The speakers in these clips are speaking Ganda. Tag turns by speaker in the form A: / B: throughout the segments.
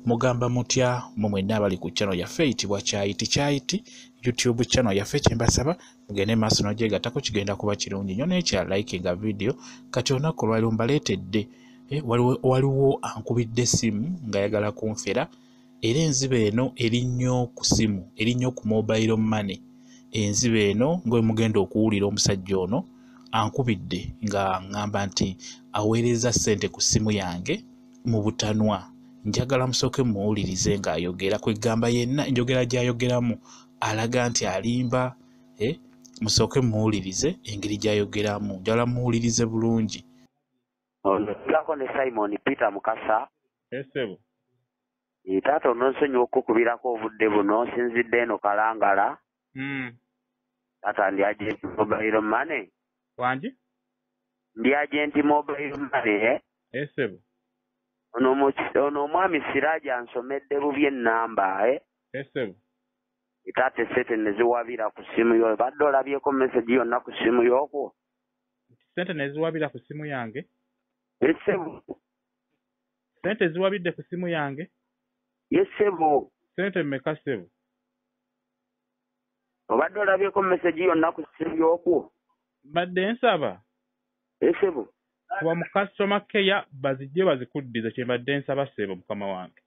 A: mugamba mutya mu mwenna abali ku channel yaffe eyitibwa Kyayiti YouTube channel yaffe kyembasaba mugende maaso n'ogyegattako kigenda kuba kirungi nnyo n'ekya likinga video kati olunaku lwali mbaleetedde waliwo ankubidde essimu ng'ayagala kunfera era enziba eno eri nnyo ku ssimu eri nnyo ku mobile money enziba eno ngwe mugenda okuwulira omusajja ono ankubidde nga ngamba nti aweereza ssente ku ssimu yange mu butanwa njagala musooke muwulirize ng'ayogera kwegamba yenna enjogera gy'ayogeramu alaga nti alimba musooke muwulirize engeri gy'ayogeramu njagala muwulirize bulungi.
B: Tulako ne Simon Peter Mukasa.
C: Esebo.
B: Taata ononsonyiwa okukubirako obudde buno nsinzidde eno Kalangala. Taata ndi agent mobile money.
C: Wangi?
B: Ndi agent mobile money.
C: Esebo.
B: Ono omwami Siraja ansomedde bubi ennamba.
C: Esebo.
B: Taata sente neziwabira ku simu yo badde olabyeko message yonna ku simu yookwo.
C: Sente neziwabira ku simu yange?
B: Esebo.
C: Sente ziwabidde ku simu yange?
B: Esebo.
C: Sente mmeka sebo?
B: Obadde olabyeko message yonna ku simu yookwo?
C: Badde nsaba.
B: Esebo.
C: Kuba mu customer care bazijje bazikuddiza kye badde nsaba sebo mukama wange.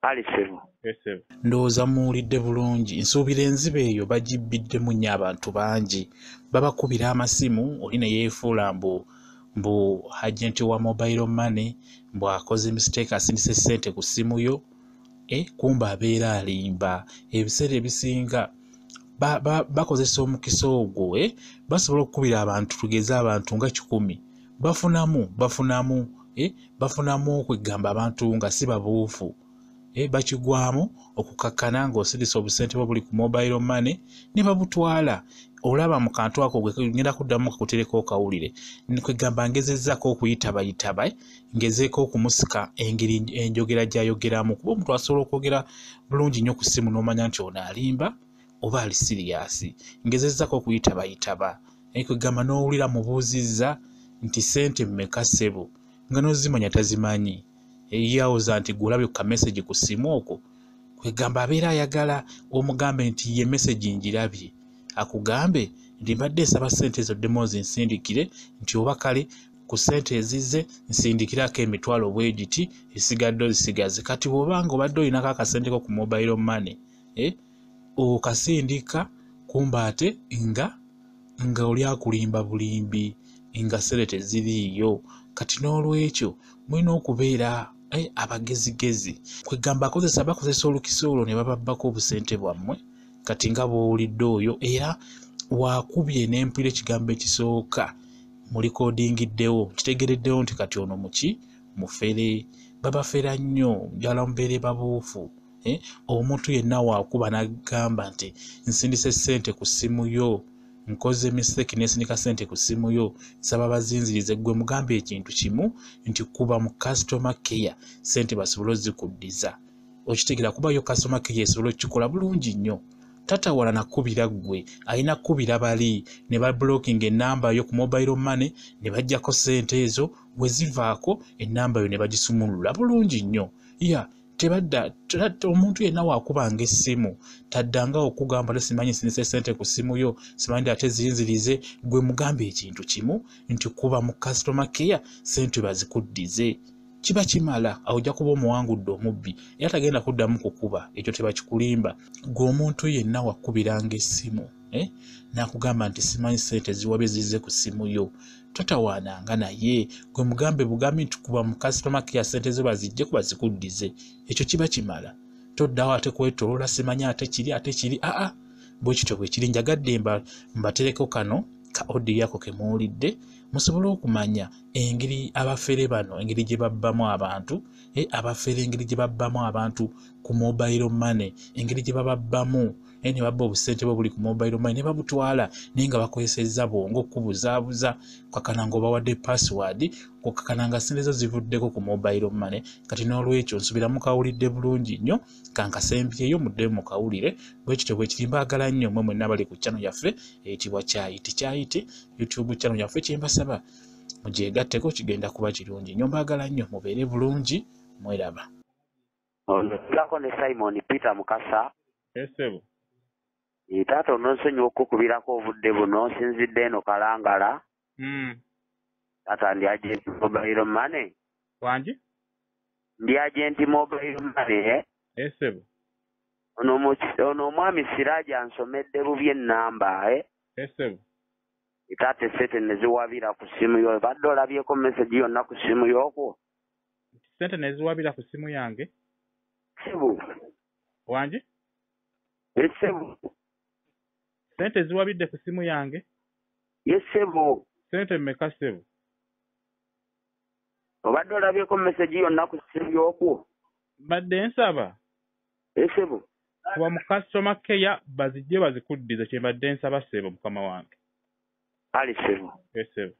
B: Ali sebo.
C: Esebo.
A: Ndowooza muwulidde bulungi nsuubira enziba eyo bagibbiddemu nnyo abantu bangi babakubira amasimu oli ne yeefuula mbu agenti wa mobile money mbu akoze mistake asindise ssente ku ssimu yo kumba abeera alimba ebiseera ebisinga bakozesa omukisa ogwo basobola okukubira abantu tugeze abantu nga 100 bafunamu okwegamba abantu nga si babuufu bakigwamu okukakkana ng'osindisa obusente bwo buli ku mobile money ne babutwala olaba mu kantu ako ngenda kuddamu kakutereka okawulire kwegamba ngezezzaako okuyitabayitaba ngezeeko okumusika engeri enjogera gy'ayogeramu kuba omuntu asobola okwogera bulungi nnyo ku ssimu n'omanya nti ono alimba oba ali siriyasi ngezezzaako okuyitabayitaba kwegamba n'owulira mubuuzizza nti ssente mmeka ssebo nga n'ozimanya tazimanyi yawuza nti gulabye ku kamesagi ku ssimu okwo kwegamba abeera ayagala omugambe nti ye mesagi ngirabye akugambe nti mbadde nsaba ssente ezo ddemu nsindikire nti oba kale ku ssente ezizze nsindikirako emitwalo bwe giti esigadde ozisigaze kati bw'obanga obadde olinako akasenteko ku mobile money okasindika kumba ate nga oli akulimba bulimbi nga sente teziriiyo kati n'olwekyo mulina okubeera abagezigezi kwegamba bakozesa olukisa olwo ne bababbako obusente bwammwe kati nga bw'owulidde oyo era wakubye n'empira ekigambo ekisooka mulikodingiddewo kitegereddewo nti kati ono muki mufere babafera nnyo njala mubeere babuufu omuntu yenna waakuba n'agamba nti nsindise ssente ku ssimu yo nkoze mistake nesindika ssente ku ssimu yo nsaba bazinzirize gwe mugambe ekintu kimu nti kuba mu customer care ssente basobole ozikuddiza okitegeera kuba yo customer care esobola okukikola bulungi nnyo tatawala nakubira gwe alina kubira bali ne bablocking ennamba yo ku mobile money ne bajjako ssente ezo bwe zivaako ennamba yo ne bagisumulula bulungi nnyo tebadda omuntu yenna waakubanga essimu taddanga okugamba simanyi nsindise ssente ku ssimu yo simanyi ate zinzirize gwe mugambe ekintu kimu nti kuba mu customer care ssente bazikuddize kiba kimala awo ojja kuba omuwangudde omubbi era tagenda kuddamu kukuba ekyo tebakikulimba gwe omuntu yenna wakubiranga essimu nakugamba nti simanyi ssente ziwabye zize ku ssimu yo totawaananga naye gwe mugambe bugambi nti kuba mu customer care ssente zo bazijje kuba zikuddize ekyo kiba kimala toddawo ate kwetoloola simanyi ate kiri bwe kityo bwe kiri njagadde mbatereko kano ka audio yako ke muwulidde musobole okumanya engeri abafere bano engeri gye babbamu abantu abafere engeri gye babbamu abantu ku mobile money engeri gye bababbamu ne babba obusente bwo buli ku mobile money ne babutwala naye nga bakozesezza bwongo okubuzaabuza kakana ng'obawadde password kokakana nga ssente zo zivuddeko ku mobile money kati n'olwekyo nsubira mukawulidde bulungi nnyo kankasembyeyo muddemu mukawulire bwe kityo bwe kiri mbaagala nnyo mmwe mwenna bali ku channel yaffe eyitibwa Kyayiti YouTube channel yaffe kyembasaba mugyegatteko kigenda kuba kirungi nnyo mbaagala nnyo mubeere bulungi mweraba.
B: Onogako ne Simon Peter Mukasa.
C: Ssebo.
B: Taata ononsonyiwa okukubirako obudde buno nsinzidde eno Kalangala. Taata ndi agent mobile money.
C: Wangi?
B: Ndi agent mobile money.
C: Ssebo.
B: Ono omwami Siraaji ansomedde bubi ennamba.
C: Ssebo.
B: Taata esente ne ziwabira ku ssimu yo. Badde olabyeko message yonna ku ssimu y'okwo?
C: Sente ne ziwabira ku ssimu yange?
B: Ssebo.
C: Wangi?
B: Ssebo.
C: Sente ziwabidde ku ssimu yange?
B: Ssebo.
C: Sente mmeka ssebo?
B: Obadde olabyeko message yonna ku ssimu y'okwo?
C: Badde nsaba.
B: Ssebo.
C: Kuba mu customer care bazijje bazikuddize kye mbadde nsaba ssebo mukama wange.
B: Ali ssebo.
C: Ssebo.